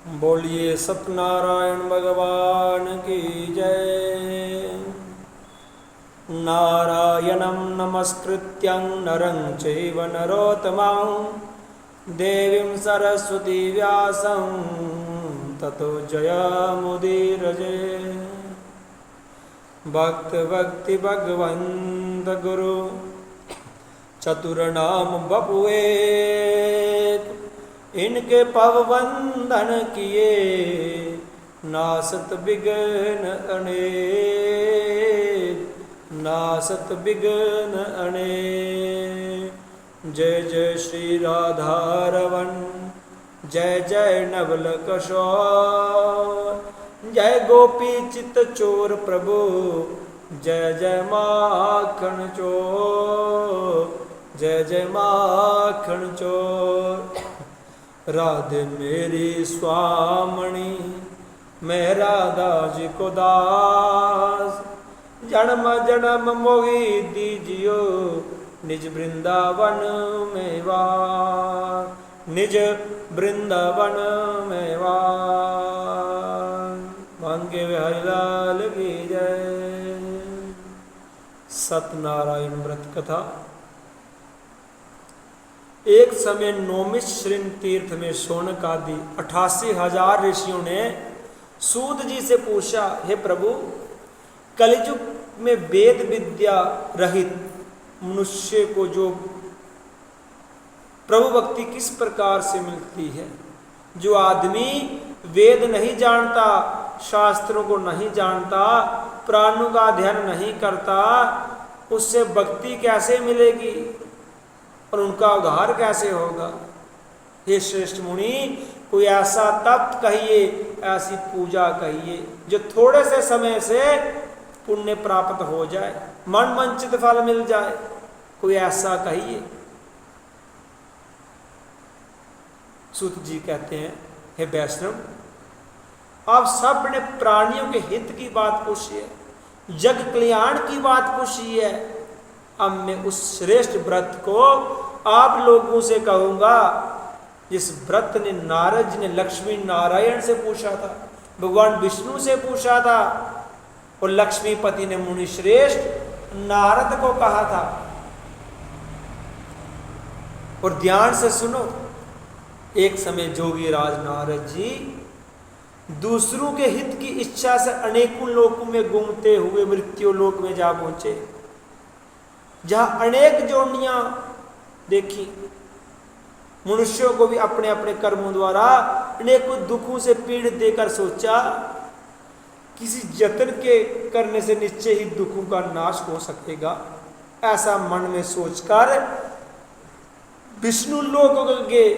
बोलिए सत्यनारायण भगवान की जय। नारायणं नमस्कृत्यं नरं चैव नरोत्तमं देवीं सरस्वती व्यासं ततो जयमुदीरये। भक्त भक्ति भगवंत गुरु चतुर्नाम बपुए, इनके पवबंधन किए नासत विघ्न अनेक, नासत विघ्न अनेक। जय जय श्री राधारमण, जय जय नवल किशोर, जय गोपी चित्त चोर प्रभु, जय जय माखन चोर, जय जय माखन चोर। राधे मेरी स्वामणी, मैं राधा जी को दास, जन्म जन्म मोहि दीजियो निज वृंदावन में वास, निज वृंदावन में वास। मांगे बिहारी लाल की जय। सत्यनारायण व्रत कथा। एक समय नौमिश्रिन तीर्थ में शौनक आदि 88,000 ऋषियों ने सूत जी से पूछा, हे प्रभु, कलियुग में वेद विद्या रहित मनुष्य को जो प्रभु भक्ति किस प्रकार से मिलती है? जो आदमी वेद नहीं जानता, शास्त्रों को नहीं जानता, प्राणों का अध्ययन नहीं करता, उससे भक्ति कैसे मिलेगी और उनका उद्धार कैसे होगा? हे श्रेष्ठ मुनि, कोई ऐसा तप कहिए, ऐसी पूजा कहिए जो थोड़े से समय से पुण्य प्राप्त हो जाए, मन वांछित फल मिल जाए। कोई ऐसा कहिए। सूत जी कहते हैं, हे वैष्णव, आप सब ने प्राणियों के हित की बात पूछी है, जग कल्याण की बात पूछी है। अब मैं उस श्रेष्ठ व्रत को आप लोगों से कहूंगा जिस व्रत ने नारद जी ने लक्ष्मी नारायण से पूछा था, भगवान विष्णु से पूछा था, और लक्ष्मीपति ने मुनि श्रेष्ठ नारद को कहा था। और ध्यान से सुनो, एक समय जोगी राज नारद जी दूसरों के हित की इच्छा से अनेकों लोकों में घूमते हुए मृत्यु लोक में जा पहुंचे, जहां अनेक जोनियां देखी। मनुष्यों को भी अपने अपने कर्मों द्वारा अनेकों दुखों से पीड़ित देकर सोचा, किसी जतन के करने से निश्चय ही दुखों का नाश हो सकेगा। ऐसा मन में सोचकर विष्णु लोक गए।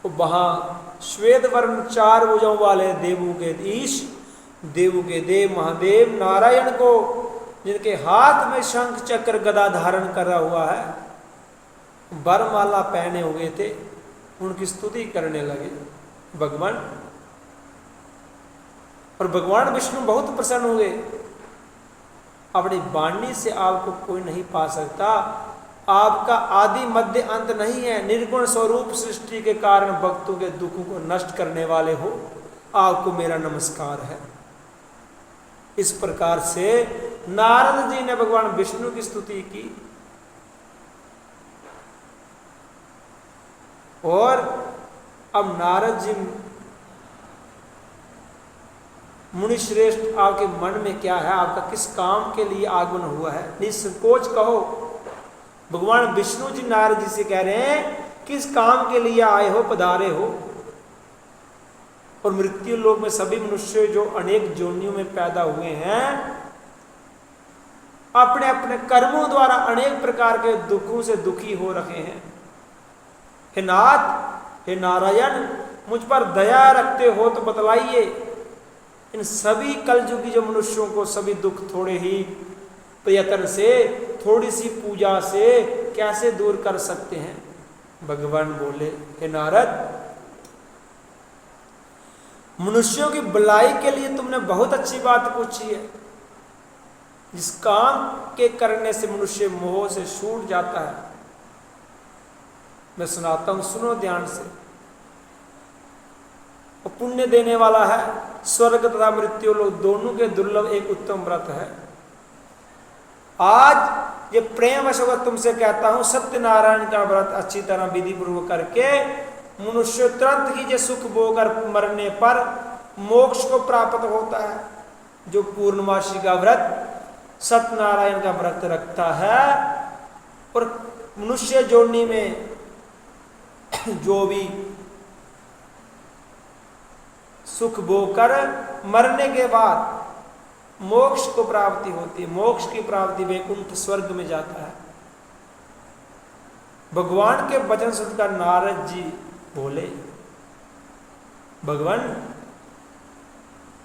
वहां श्वेत वर्ण 4 भुजाओं वाले देवों के ईश, देवों के देव महादेव नारायण को, जिनके हाथ में शंख चक्र गदा धारण करा हुआ है, वरमाला पहने हुए थे, उनकी स्तुति करने लगे भगवान। और भगवान विष्णु बहुत प्रसन्न हुए। अपनी वाणी से आपको कोई नहीं पा सकता, आपका आदि मध्य अंत नहीं है, निर्गुण स्वरूप सृष्टि के कारण भक्तों के दुखों को नष्ट करने वाले हो, आपको मेरा नमस्कार है। इस प्रकार से नारद जी ने भगवान विष्णु की स्तुति की। और अब नारद जी, मुनि श्रेष्ठ, आपके मन में क्या है? आपका किस काम के लिए आगमन हुआ है? निसंकोच कहो। भगवान विष्णु जी नारद जी से कह रहे हैं, किस काम के लिए आए हो, पधारे हो? और मृत्यु लोक में सभी मनुष्य जो अनेक जोनियों में पैदा हुए हैं, अपने अपने कर्मों द्वारा अनेक प्रकार के दुखों से दुखी हो रखे हैं। हे नाथ, हे नारायण, मुझ पर दया रखते हो तो बतलाइए, इन सभी कलयुगी जो मनुष्यों को सभी दुख थोड़े ही प्रयत्न से, थोड़ी सी पूजा से कैसे दूर कर सकते हैं? भगवान बोले, हे नारद, मनुष्यों की भलाई के लिए तुमने बहुत अच्छी बात पूछी है। जिस काम के करने से मनुष्य मोह से छूट जाता है, मैं सुनाता हूं, सुनो ध्यान से। और पुण्य देने वाला है, स्वर्ग तथा मृत्यु लोक दोनों के दुर्लभ एक उत्तम व्रत है। आज ये प्रेम वशवश तुमसे कहता हूं, सत्यनारायण का व्रत अच्छी तरह विधि पूर्वक करके मनुष्य तुरंत ही जो सुख भोग मरने पर मोक्ष को प्राप्त होता है। जो पूर्णमासी का व्रत सत्यनारायण का व्रत रखता है और मनुष्य जोड़ने में जो भी सुख भोग कर मरने के बाद मोक्ष को प्राप्ति होती है, मोक्ष की प्राप्ति वैकुंठ स्वर्ग में जाता है। भगवान के वचन सुनकर नारद जी बोले, भगवान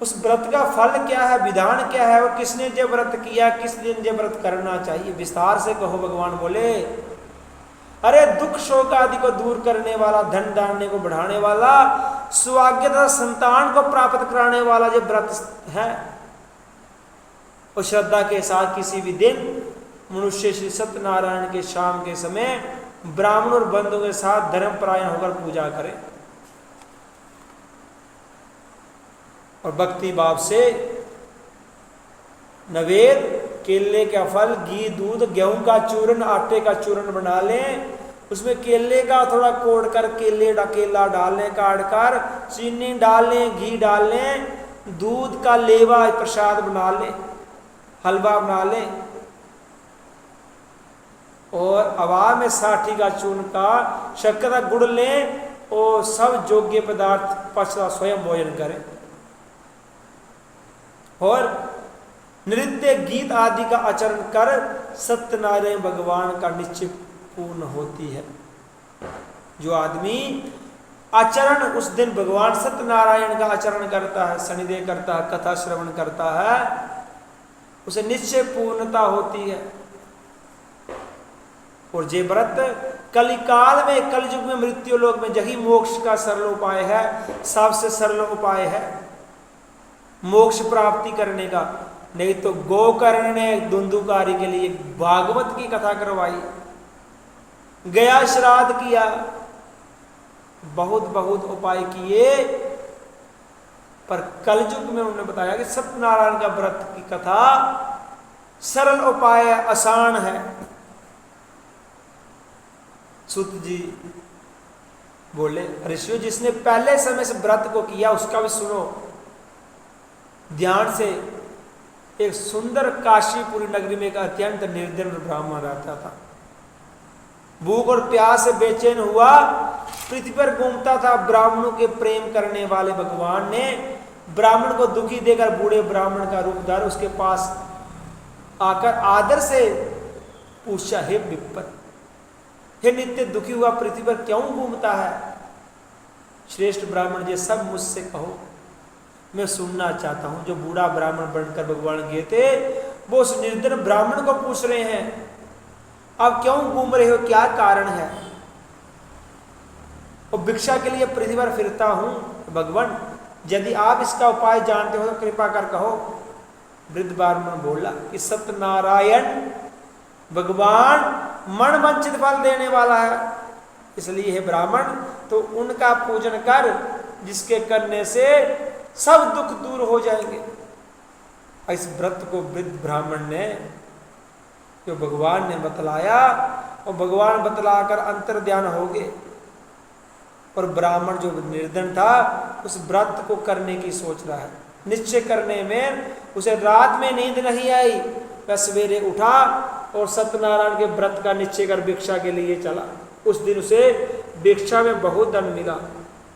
उस व्रत का फल क्या है, विधान क्या है, और किसने जो व्रत किया, किस दिन जो व्रत करना चाहिए, विस्तार से कहो। भगवान बोले, अरे दुख शोक आदि को दूर करने वाला, धन धान्य को बढ़ाने वाला, सुभाग्य तथा संतान को प्राप्त कराने वाला जो व्रत है, और श्रद्धा के साथ किसी भी दिन मनुष्य श्री सत्यनारायण के शाम के समय ब्राह्मण और बंधु के साथ धर्मपरायण होकर पूजा करे और भक्ति भाव से नवेद, केले का फल, घी, दूध, गेहूं का चूर्ण, आटे का चूर्ण बना लें, उसमें केले का थोड़ा कोड़ कर केला डाल लें, काट कर चीनी डाल लें, घी डाल लें, दूध का लेवा प्रसाद बना लें, हलवा बना लें, और हवा में साठी का चूर्ण का शक्कर का गुड़ लें और सब योग्य पदार्थ पचड़ा स्वयं भोजन करें और नृत्य गीत आदि का आचरण कर सत्यनारायण भगवान का निश्चय पूर्ण होती है। जो आदमी आचरण उस दिन भगवान सत्यनारायण का आचरण करता है, शनिदेव करता है, कथा श्रवण करता है, उसे निश्चय पूर्णता होती है। और जे व्रत कलिकाल में, कलयुग में, मृत्यु लोक में यही मोक्ष का सरल उपाय है, सबसे सरल उपाय है मोक्ष प्राप्ति करने का। नहीं तो गोकर्ण ने धुंधुकारी के लिए भागवत की कथा करवाई, गया श्राद्ध किया, बहुत बहुत उपाय किए, पर कलयुग में उन्होंने बताया कि सत्यनारायण का व्रत की कथा सरल उपाय है, आसान है। सुत जी बोले, ऋषियों जिसने पहले समय से व्रत को किया उसका भी सुनो ध्यान से। एक सुंदर काशीपुरी नगरी में एक अत्यंत निर्धन ब्राह्मण रहता था। भूख और प्यास से बेचैन हुआ पृथ्वी पर घूमता था। ब्राह्मणों के प्रेम करने वाले भगवान ने ब्राह्मण को दुखी देकर बूढ़े ब्राह्मण का रूप धार उसके पास आकर आदर से पूछा, हे विप्र, हे नित्य दुखी हुआ पृथ्वी पर क्यों घूमता है? श्रेष्ठ ब्राह्मण जी सब मुझसे कहो, मैं सुनना चाहता हूं। जो बूढ़ा ब्राह्मण बनकर भगवान गए थे वो उस निर्धन ब्राह्मण को पूछ रहे हैं, अब क्यों घूम रहे हो, क्या कारण है? और भिक्षा के लिए पृथ्वी पर फिरता हूं भगवान, यदि आप इसका उपाय जानते हो तो कृपा कर कहो। वृद्ध ब्राह्मण बोला कि सत्यनारायण भगवान मन वंचित फल देने वाला है, इसलिए हे ब्राह्मण तो उनका पूजन कर, जिसके करने से सब दुख दूर हो जाएंगे। इस व्रत को वृद्ध ब्राह्मण ने जो भगवान ने बतलाया और भगवान बतलाकर अंतर ध्यान हो गए। और ब्राह्मण जो निर्धन था उस व्रत को करने की सोच रहा है। निश्चय करने में उसे रात में नींद नहीं आई, वह सवेरे उठा और सत्यनारायण के व्रत का निश्चय कर भिक्षा के लिए चला। उस दिन उसे भिक्षा में बहुत धन मिला,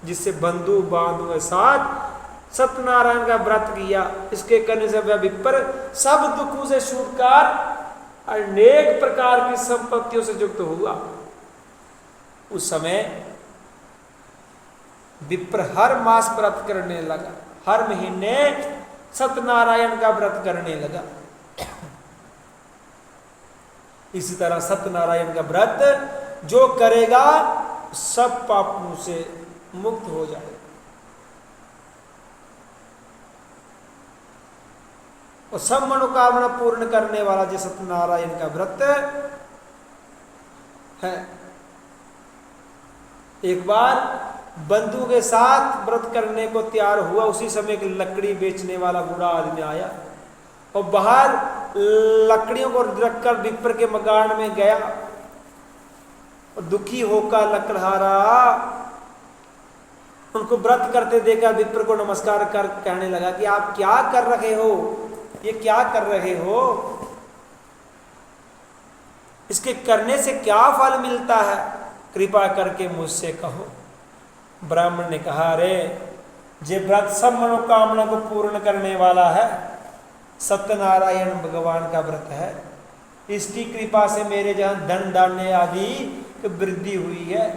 जिससे बंधु बांधु के साथ सत्यनारायण का व्रत किया। इसके करने से वह विप्र सब दुखों से छूटकर अनेक प्रकार की संपत्तियों से युक्त हुआ। उस समय विप्र हर मास व्रत करने लगा, हर महीने सत्यनारायण का व्रत करने लगा। इसी तरह सत्यनारायण का व्रत जो करेगा सब पापों से मुक्त हो जाएगा। और सब मनोकामना पूर्ण करने वाला जो सत्यनारायण का व्रत है। एक बार बंधु के साथ व्रत करने को तैयार हुआ। उसी समय एक लकड़ी बेचने वाला बूढ़ा आदमी आया और बाहर लकड़ियों को रखकर विप्र के मकान में गया और दुखी होकर लकड़हारा उनको व्रत करते देखा। विप्र को नमस्कार कर कहने लगा कि आप क्या कर रहे हो, ये क्या कर रहे हो, इसके करने से क्या फल मिलता है, कृपा करके मुझसे कहो। ब्राह्मण ने कहा, अरे ये व्रत सब मनोकामना को पूर्ण करने वाला है, सत्यनारायण भगवान का व्रत है। इसकी कृपा से मेरे जहां धन धान्य आदि की वृद्धि हुई है।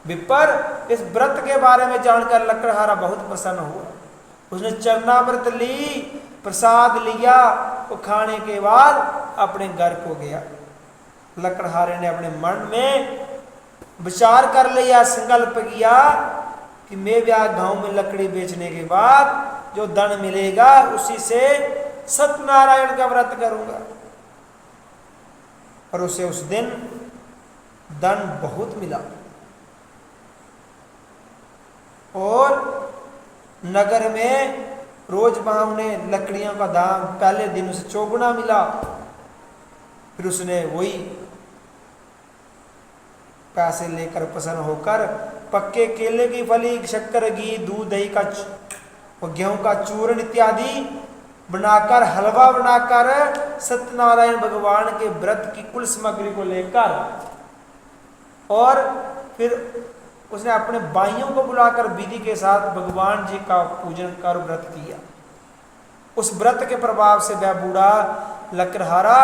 विपर इस व्रत के बारे में जानकर लकड़हारा बहुत प्रसन्न हुआ। उसने चरणामृत ली, प्रसाद लिया और खाने के बाद अपने घर को गया। लकड़हारे ने अपने मन में विचार कर लिया, संकल्प किया कि मैं भी आज गांव में लकड़ी बेचने के बाद जो धन मिलेगा उसी से सत्यनारायण का व्रत करूंगा। और उसे उस दिन धन बहुत मिला और नगर में रोज वहां उन्हें लकड़ियों का दाम पहले दिन उसे चौगुना मिला। फिर उसने वही पैसे लेकर प्रसन्न होकर पक्के केले की फली, शक्कर, घी, दूध, दही का और गेहूं का चूर्ण इत्यादि बनाकर, हलवा बनाकर सत्यनारायण भगवान के व्रत की कुल सामग्री को लेकर और फिर उसने अपने भाइयों को बुलाकर विधि के साथ भगवान जी का पूजन कर व्रत किया। उस व्रत के प्रभाव से वह बूढ़ा लकड़हारा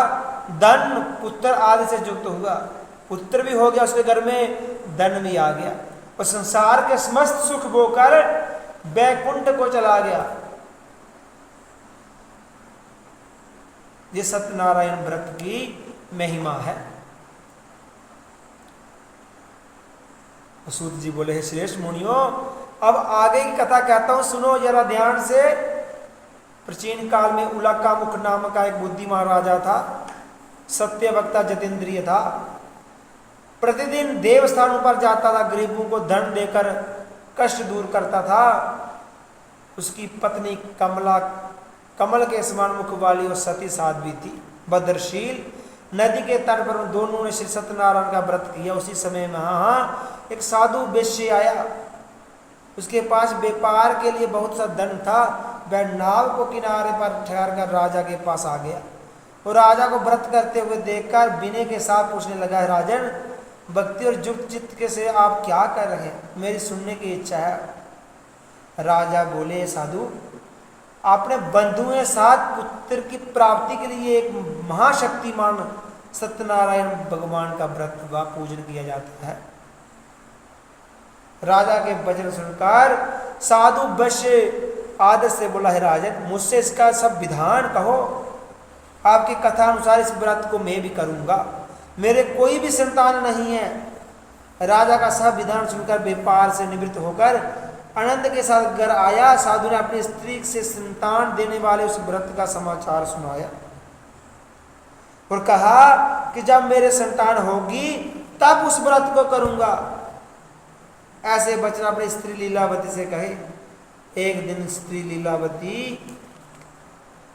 धन, पुत्र आदि से युक्त हुआ। पुत्र भी हो गया, उसके घर में धन भी आ गया और संसार के समस्त सुख बोकर बैकुंठ को चला गया। ये सत्यनारायण व्रत की महिमा है। सूत जी बोले, श्रेष्ठ मुनियों, अब आगे की कथा कहता हूं, सुनो जरा ध्यान से। प्राचीन काल में उलाकामुख नाम का एक बुद्धिमान राजा था, सत्यवक्ता जितेंद्रिय था। प्रतिदिन देवस्थानों पर जाता था, गरीबों को धन देकर कष्ट दूर करता था। उसकी पत्नी कमला कमल के समान मुख वाली और सती साध्वी थी, भद्रशील। नदी के तट पर उन दोनों ने श्री सत्यनारायण का व्रत किया। उसी समय में एक साधु वैश्य आया। उसके पास व्यापार के लिए बहुत सा धन था। वह नाव को किनारे पर ठहर कर राजा के पास आ गया और राजा को व्रत करते हुए देखकर विनय के साथ पूछने लगा, है राजन, भक्ति और युक्त चित्त के से आप क्या कर रहे हैं, मेरी सुनने की इच्छा है। राजा बोले, साधु, आपने बंधुओं के साथ पुत्र की प्राप्ति के लिए एक महाशक्तिमान सत्यनारायण भगवान का व्रत व पूजन किया जाता है। राजा के वचन सुनकर साधु वैश्य आदर से बोला, है राजन, मुझसे इसका सब विधान कहो। आपकी कथा अनुसार इस व्रत को मैं भी करूंगा। मेरे कोई भी संतान नहीं है। राजा का सब विधान सुनकर व्यापार से निवृत्त होकर आनंद के साथ घर आया। साधु ने अपनी स्त्री से संतान देने वाले उस व्रत का समाचार सुनाया और कहा कि जब मेरे संतान होगी तब उस व्रत को करूंगा। ऐसे वचन अपनी स्त्री लीलावती से कहे। एक दिन स्त्री लीलावती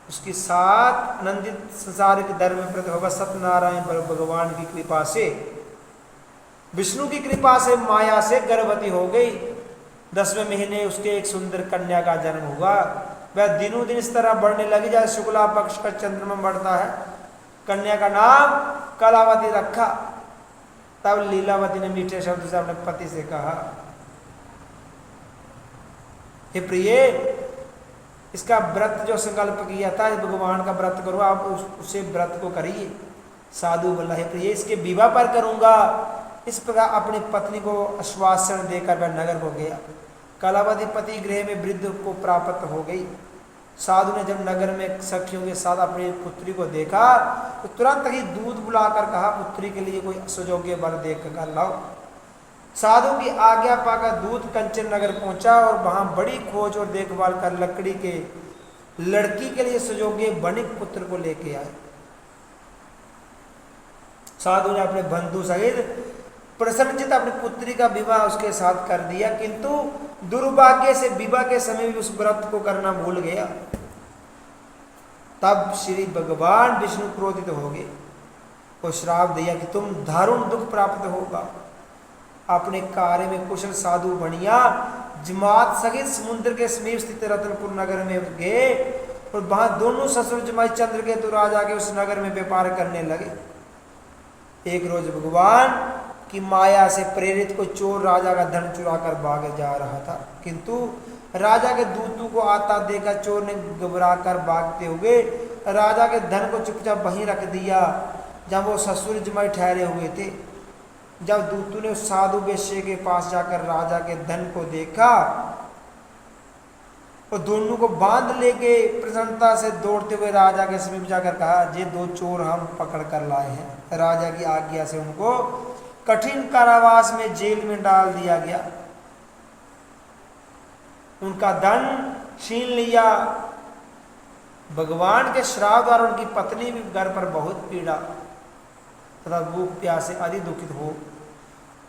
उसके साथ आनंदित संसारिक धर्म में प्रकट होगा। सत्यनारायण भगवान की कृपा से, विष्णु की कृपा से माया से गर्भवती हो गई। 10वें महीने उसके एक सुंदर कन्या का जन्म हुआ। वह दिनों दिन इस तरह बढ़ने लगी जैसे शुक्ला पक्ष का चंद्रमा बढ़ता है। कन्या का नाम कलावती रखा। तब लीलावती ने मीठे शब्द से अपने पति से कहा, हे प्रिय, इसका व्रत जो संकल्प किया था, भगवान का व्रत करो, आप उसे व्रत को करिए। साधु बोला, हे प्रिय, इसके विवाह पर करूंगा। इस प्रकार अपनी पत्नी को आश्वासन देकर वह नगर को गया। कलावती पति गृह में वृद्ध को प्राप्त हो गई। साधु ने जब नगर में सखियों के साथ अपनी पुत्री को देखा तो तुरंत ही दूध बुलाकर कहा, पुत्री के लिए कोई सुयोग्य वर देखकर लाओ। साधु की आज्ञा पाकर दूध कंचन नगर पहुंचा और वहां बड़ी खोज और देखभाल कर लकड़ी के लड़की के लिए सुयोग्य वणिक पुत्र को लेके आए। साधु ने अपने बंधु सहित प्रसन्नचित अपनी पुत्री का विवाह उसके साथ कर दिया, किंतु दुर्भाग्य से विवाह के समय भी उस व्रत को करना भूल गया। तब श्री भगवान विष्णु क्रोधित हो गए और श्राप दिया कि तुम दारुण दुख प्राप्त होगा। अपने कार्य में कुशल साधु बनिया जमात सहित समुद्र के समीप स्थित रतनपुर नगर में गए और वहां दोनों ससुर जमाई चंद्रकेतु राजा के उस नगर में व्यापार करने लगे। एक रोज भगवान की माया से प्रेरित को चोर राजा का धन चुरा कर भाग जा रहा था, किंतु राजा के दूतों को आता देखा चोर ने घबरा कर भागते हुए राजा के धन को चुपचाप वहीं रख दिया जब वो ससुर जमाई ठहरे हुए थे। जब दूतों ने उस साधु वेश्या के पास जाकर राजा के धन को देखा और दोनों को बांध लेके प्रसन्नता से दौड़ते हुए राजा के समीप जाकर कहा, ये दो चोर हम पकड़ कर लाए हैं। राजा की आज्ञा से उनको कठिन कारावास में जेल में डाल दिया गया। उनका धन छीन लिया। भगवान के श्राप द्वारा उनकी पत्नी भी घर पर बहुत पीड़ा तथा भूख प्यास से अधिक दुखित हो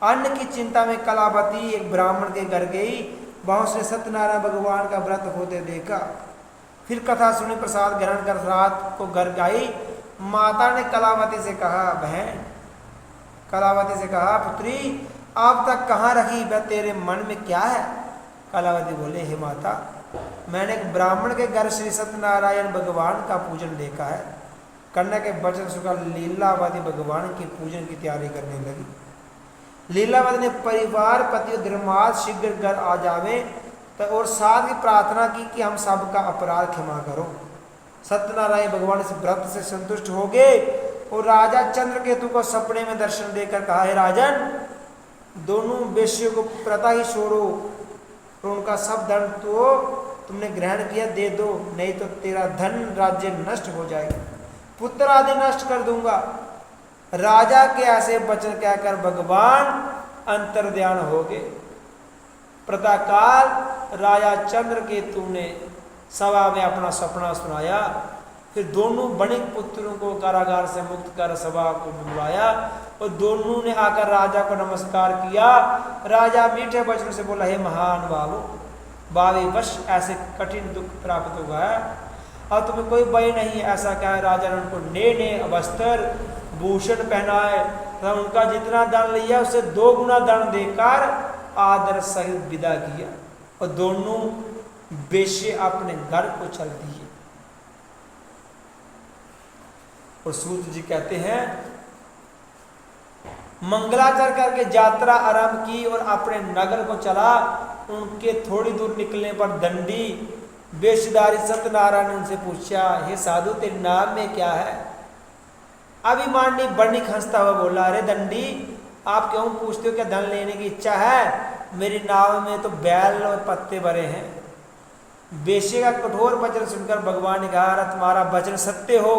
अन्न की चिंता में कलावती एक ब्राह्मण के घर गई। वहां उसने सत्यनारायण भगवान का व्रत होते देखा। फिर कथा सुनी, प्रसाद ग्रहण कर रात को घर गई। माता ने कलावती से कहा, बहन कलावती से कहा, पुत्री अब तक कहाँ रही, वह तेरे मन में क्या है? कलावती बोले, हे माता, मैंने एक ब्राह्मण के घर श्री सत्यनारायण भगवान का पूजन देखा है। कन्या के वचन सुनकर लीलावती भगवान की पूजन की तैयारी करने लगी। लीलावती ने परिवार पति और धर्मार्थ शीघ्र घर आ जावे और साथ ही प्रार्थना की कि हम सबका अपराध क्षमा करो। सत्यनारायण भगवान इस व्रत से संतुष्ट हो गए और राजा चंद्रकेतु को सपने में दर्शन देकर कहा, हे राजन, दोनों वेश्यों को प्रता ही छोड़ो और उनका सब धन तो तुमने ग्रहण किया दे दो, नहीं तो तेरा धन राज्य नष्ट हो जाएगा, पुत्र आदि नष्ट कर दूंगा। राजा के ऐसे वचन कहकर भगवान अंतर्ध्यान हो गए। प्रातःकाल राजा चंद्रकेतु ने सभा में अपना सपना सुनाया। फिर दोनों बणिक पुत्रों को कारागार से मुक्त कर सभा को बुलवाया और दोनों ने आकर राजा को नमस्कार किया। राजा मीठे वचन से बोला, हे महान बाबू, बावी वश ऐसे कठिन दुख प्राप्त हुआ है और तुम्हें कोई भय नहीं। ऐसा क्या है? राजा ने उनको नए वस्त्र भूषण पहनाए तथा उनका जितना दान लिया उससे 2 गुना दान देकर आदर सहित विदा किया और दोनों वेश्ये अपने घर को चल दिए। और सूत जी कहते हैं, मंगलाचरण करके यात्रा आरंभ की और अपने नगर को चला। उनके थोड़ी दूर निकलने पर दंडी वेशधारी सत्यनारायण ने उनसे पूछा, हे साधु, तेरे नाम में क्या है? अभिमानी बणिक हंसता हुआ बोला, अरे दंडी, आप क्यों पूछते हो? क्या धन लेने की इच्छा है? मेरी नाव में तो बैल और पत्ते भरे हैं। वेश्या का कठोर वचन सुनकर भगवान ने कहा, अरे तुम्हारा वचन सत्य हो।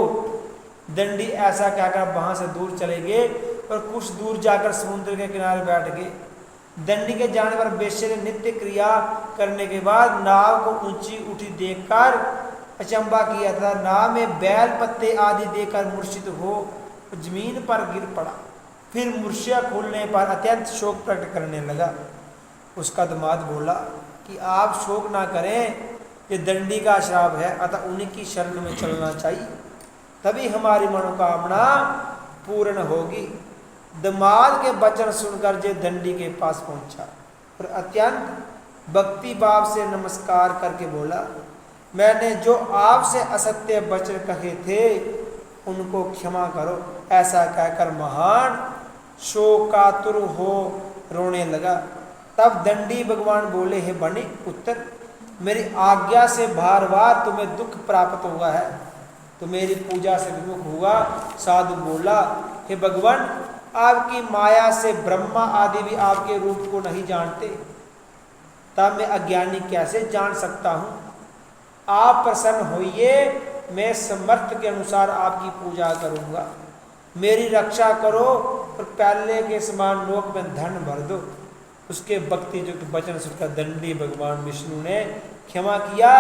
दंडी ऐसा कहकर वहां से दूर चले गए और कुछ दूर जाकर समुद्र के किनारे बैठ गए। दंडी के जाने पर वेश्या ने नित्य क्रिया करने के बाद नाव को ऊंची उठी देखकर अचंबा किया था। नाव में बैल पत्ते आदि देकर मूर्छित हो जमीन पर गिर पड़ा। फिर मूर्छा खुलने पर अत्यंत शोक प्रकट करने लगा। उसका दामाद बोला कि आप शोक ना करें, ये दंडी का श्राप है, अतः उन्हीं की शरण में चलना चाहिए, तभी हमारी मनोकामना पूर्ण होगी। दामाद के वचन सुनकर जे दंडी के पास पहुंचा और अत्यंत भक्ति भाव से नमस्कार करके बोला, मैंने जो आपसे असत्य वचन कहे थे उनको क्षमा करो। ऐसा कहकर महान शोकातुर हो रोने लगा। तब दंडी भगवान बोले, हे बणिक पुत्र, मेरी आज्ञा से बार बार तुम्हें दुख प्राप्त हुआ है, तो मेरी पूजा से विमुख हुआ। साधु बोला, हे भगवान, आपकी माया से ब्रह्मा आदि भी आपके रूप को नहीं जानते, तब मैं अज्ञानी कैसे जान सकता हूँ? आप प्रसन्न होइए, मैं समर्थ के अनुसार आपकी पूजा करूँगा। मेरी रक्षा करो और पहले के समान लोक में धन भर दो। उसके भक्ति युक्त वचन सुनकर दंडी भगवान विष्णु ने क्षमा किया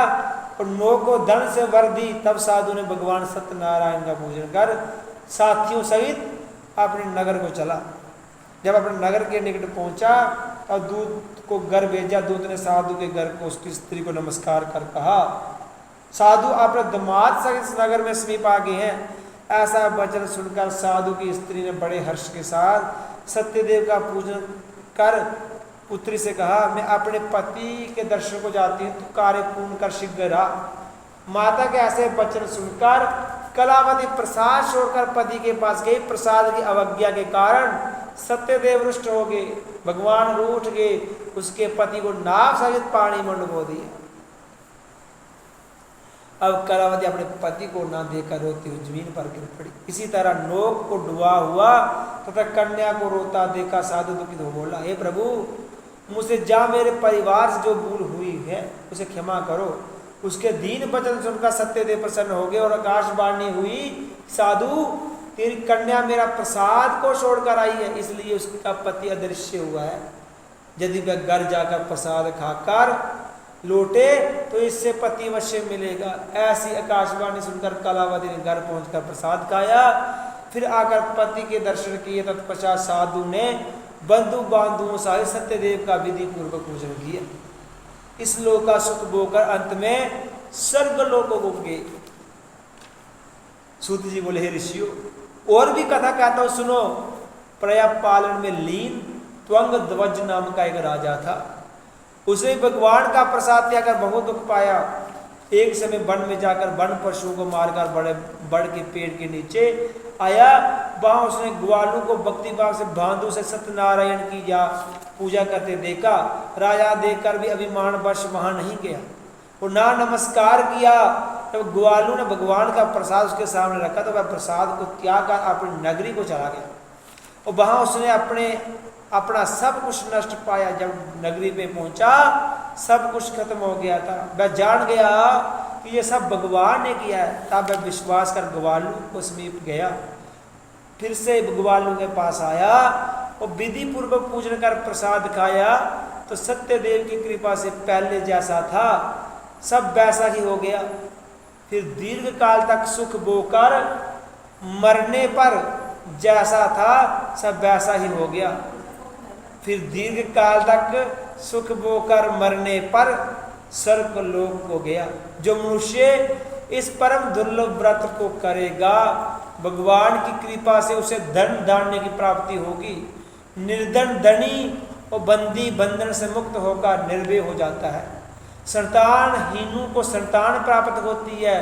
और नौ को धन से वर दी। तब साधु ने भगवान सत्यनारायण का पूजन कर साथियों सहित अपने नगर को चला। जब अपने नगर के निकट पहुंचा और दूत को घर भेजा। दूत ने साधु के घर को उसकी स्त्री को नमस्कार कर कहा, साधु अपने दामाद से इस नगर में समीप आ गए हैं। ऐसा वचन सुनकर साधु की स्त्री ने बड़े हर्ष के साथ सत्यदेव का पूजन कर पुत्री से कहा, मैं अपने पति के दर्शन को जाती हूँ, तू कार्य पूर्ण कर शीघ्र आ। माता के ऐसे वचन सुनकर कलावती प्रसाद छोड़कर पति के पास गई। प्रसाद की अवज्ञा के कारण सत्यदेव रुष्ट हो गए, भगवान रूठ गए, उसके पति को नाव सहित पानी में डुबो दिया। अब कलावती अपने पति को ना देखकर रोती हुई जमीन पर गिर पड़ी। इसी तरह नोक को डुबा हुआ तथा कन्या को रोता देखा साधु दुखित हो बोला, हे प्रभु, मुझसे जा मेरे परिवार से जो भूल हुई है उसे क्षमा करो। उसके दीन वचन सुनकर सत्यदेव प्रसन्न हो गए और आकाशवाणी हुई, साधु तेरी कन्या मेरा प्रसाद को छोड़कर आई है, इसलिए उसका पति अदृश्य हुआ है। यदि वह घर जाकर प्रसाद खाकर लौटे तो इससे पति अवश्य मिलेगा। ऐसी आकाशवाणी सुनकर कलावती ने घर पहुंचकर प्रसाद खाया, फिर आकर पति के दर्शन किए। तत्पश्चात साधु ने बंधु बांधुओं सहित सत्यदेव का विधि पूर्वक पूजन किया। इस लोक का सुख बोकर अंत में स्वर्ग लोकों को गए। सूत जी बोले, हे ऋषियों, और भी कथा कहता हूं सुनो। प्रया पालन में लीन त्वंग ध्वज नाम का एक राजा था। उसे भगवान का प्रसाद त्यागकर बहुत दुख पाया। एक समय वन में जाकर वन पशुओं को मारकर बड़े बड़ के पेड़ के नीचे आया। वहां उसने ग्वालों को भक्ति भाव से बांधु से सत्यनारायण की या पूजा करते देखा। राजा देखकर भी अभिमान वश वहां नहीं गया, वो ना नमस्कार किया। जब ग्वालों ने भगवान का प्रसाद उसके सामने रखा तो वह प्रसाद को त्याग कर अपनी नगरी को चला गया और वहां उसने अपना सब कुछ नष्ट पाया। जब नगरी पे पहुंचा सब कुछ खत्म हो गया था। वह जान गया कि ये सब भगवान ने किया है। तब वह विश्वास कर ग्वालों को समीप गया, फिर से ग्वालों के पास आया और विधि पूर्वक पूजन कर प्रसाद खाया तो सत्यदेव की कृपा से पहले जैसा था सब वैसा ही हो गया। फिर दीर्घ काल तक सुख बोकर मरने पर जैसा था सब वैसा ही हो गया। फिर दीर्घ काल तक सुख बोकर मरने पर स्वर्ग लोक को गया। जो मनुष्य इस परम दुर्लभ व्रत को करेगा भगवान की कृपा से उसे धन धान्य की प्राप्ति होगी। निर्धन धनी और बंदी बंधन से मुक्त होकर निर्भय हो जाता है। संतानहीनों को संतान प्राप्त होती है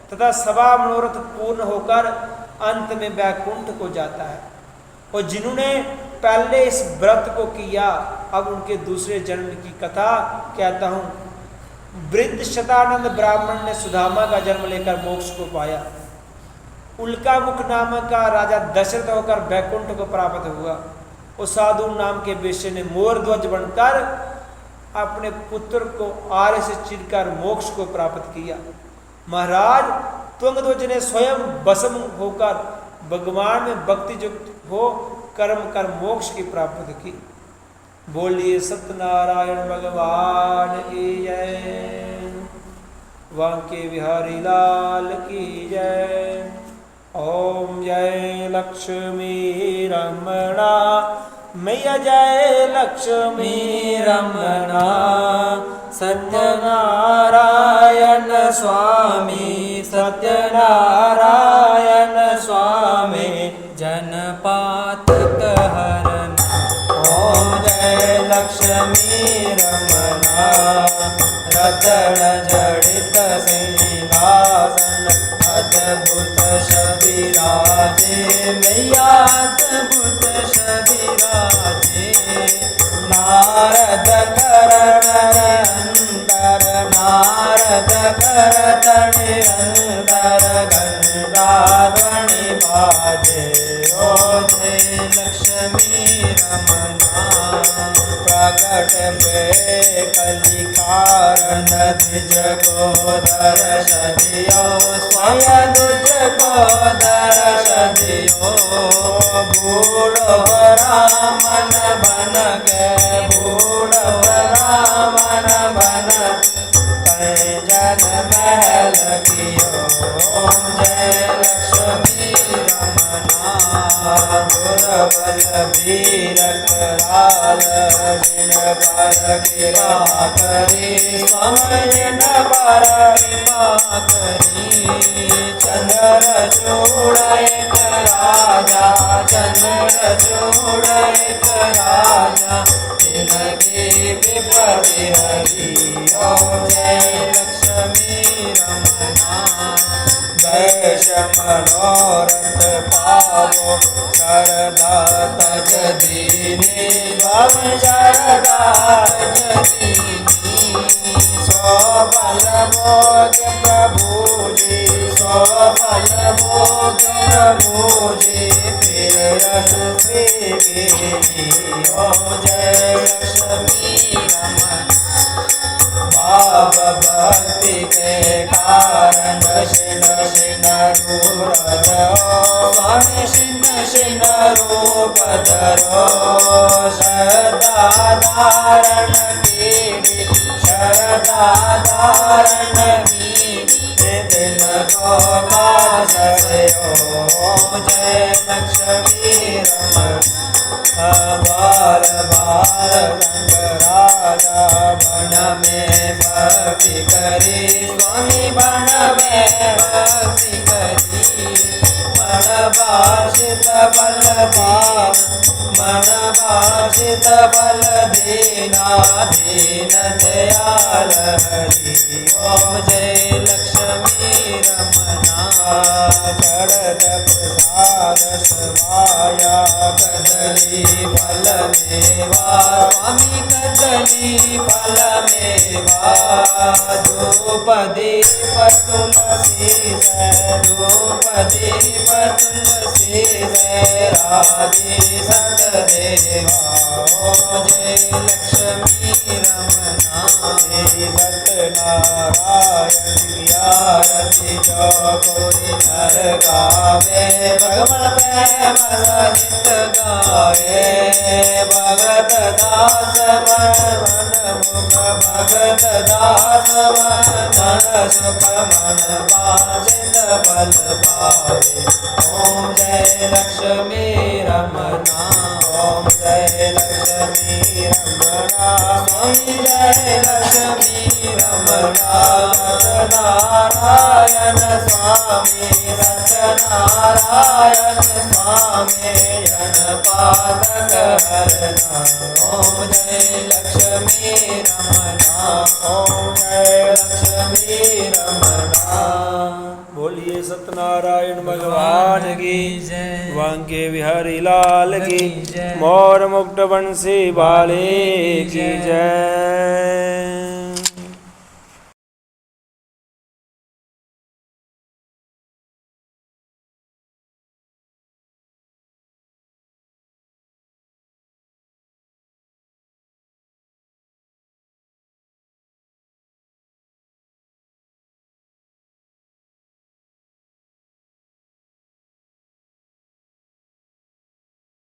तथा सवा मनोरथ पूर्ण होकर अंत में वैकुंठ को जाता है। और जिन्होंने पहले इस व्रत को किया अब उनके दूसरे जन्म की कथा कहता हूँ। वृद्ध शतानंद ब्राह्मण ने सुदामा का जन्म लेकर मोक्ष को पाया। उल्का मुख नामक का राजा दशरथ होकर वैकुंठ को प्राप्त हुआ। उस साधु नाम के वेश्य ने मोर ध्वज बनकर अपने पुत्र को आर्य से चिरकर मोक्ष को प्राप्त किया। महाराज त्वंगध्वज ने स्वयं भस्म होकर भगवान में भक्ति युक्त हो कर्म कर मोक्ष की प्राप्ति की। बोलिए सत्यनारायण भगवान की जय। वांके बिहारी लाल की जय। ओम जय लक्ष्मी रमणा मैया जय लक्ष्मी रमणा। सत्यनारायण स्वामी सत्यनारायण स्वामी जनपातक हरण। ओम जय लक्ष्मी रमणा रतन जड़ित सिंहासन अद्भुत शबिराजे मैया अद्भुत शबिराजे। नारद करण अंतर नारद करतन अंतर गंगा ध्वनि बाजे। ओ जय लक्ष्मी रमणा प्रकट वे कलिकार द्विज को दर्श दियो स्वयं द्विज को दर्श दियो। बूढ़ ब्राह्मण बन के बूढ़ ब्राह्मण बन कई जन महल कियो। जय लक्ष्मी रमणा। दुर्बल वीर कराल जिन पर कृपा करी स्वामी जिन पर कृपा करी चंद्र चूड़ एक राजा चंद्र चूड़ एक राजा जिनकी विपत्ति हरी ओ जय लक्ष्मी रमना वैश मनोरथ पावो शरदा तज दीनी स्वामी शरदा तज दीनी सो बल भोग प्रभु जी सो बल भोग प्रभु जी फिर रस स्वीगिनी ओ जय लक्ष्मी रमन भाव भक्ति के कारण शिन शिन रूप धरो स्वामी शिन शिन रूप धरो श्रद्धा धारण कीनी श्रद्धा धारण कीनी दिन को काज ओम जय लक्ष्मी रमन बार बार रंग राजा बन में भक्ति करी स्वामी बन में भक्ति करी मन भाषित बल दीन मन भाषित बल दीना दीन दयाल हरि ओम जय लक्ष्मी रमना शरद प्रसाद स्वाया कदली फल मेवा स्वामी कदली फल मेवा धूप दीप तुलसी धूप दीप तुलसी राधे सतदेवा ओ जय लक्ष्मी रमना सत्यनारायण की आरती जो कोई नर गावे भगवान प्रेम सहित गाए भगत दास मन मुख भगत दास मन सुख मन बाजित बल पावे ओम जय लक्ष्मी रमना ओम जय लक्ष्मी रमना स्वामी जय लक्ष्मी रमना सत्यनारायण स्वामी सत्यनारायण स्वामी जन पादक हरना ओम जय लक्ष्मी रमना ओम जय लक्ष्मी रमना बोलिए सत्यनारायण भगवान की जय वांके बिहारी लाल की मोर मुकुट बंसी वाले की जय।